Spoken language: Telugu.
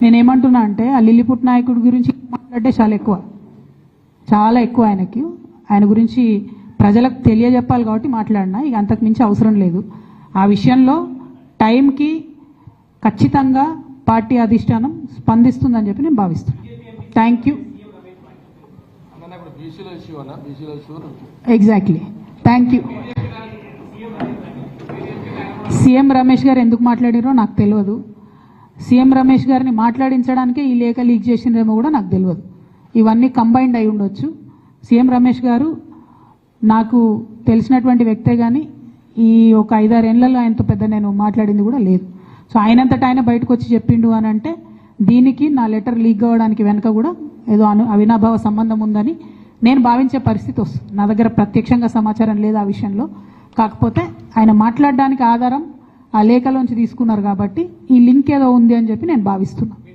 నేనేమంటున్నా అంటే ఆ లిల్లీపుట్ నాయకుడి గురించి మాట్లాడితే చాలా ఎక్కువ ఆయన గురించి ప్రజలకు తెలియజెప్పాలి కాబట్టి మాట్లాడినా. ఇక అంతకు మించి అవసరం లేదు. ఆ విషయంలో టైంకి ఖచ్చితంగా పార్టీ అధిష్టానం స్పందిస్తుందని చెప్పి నేను భావిస్తున్నాను. Thank you. Exactly. Thank you. CM Ramesh గారు ఎందుకు మాట్లాడారో నాకు తెలియదు. సీఎం రమేష్ గారిని మాట్లాడించడానికే ఈ లేఖ లీక్ చేసిందేమో కూడా నాకు తెలియదు. ఇవన్నీ కంబైన్డ్ అయి ఉండొచ్చు. సీఎం రమేష్ గారు నాకు తెలిసినటువంటి వ్యక్తే కానీ ఈ ఒక 5-6 ఏళ్లలో ఆయనతో పెద్ద నేను మాట్లాడింది కూడా లేదు. సో ఆయనంతటా ఆయన బయటకు వచ్చి చెప్పిండు అని అంటే దీనికి నా లెటర్ లీక్ అవ్వడానికి వెనక కూడా ఏదో అవినాభావ సంబంధం ఉందని నేను భావించే పరిస్థితి వస్తుంది. నా దగ్గర ప్రత్యక్షంగా సమాచారం లేదు ఆ విషయంలో. కాకపోతే ఆయన మాట్లాడడానికి ఆధారం ఆ లేఖలోంచి తీసుకున్నారు కాబట్టి ఈ లింక్ ఏదో ఉంది అని చెప్పి నేను భావిస్తున్నాను.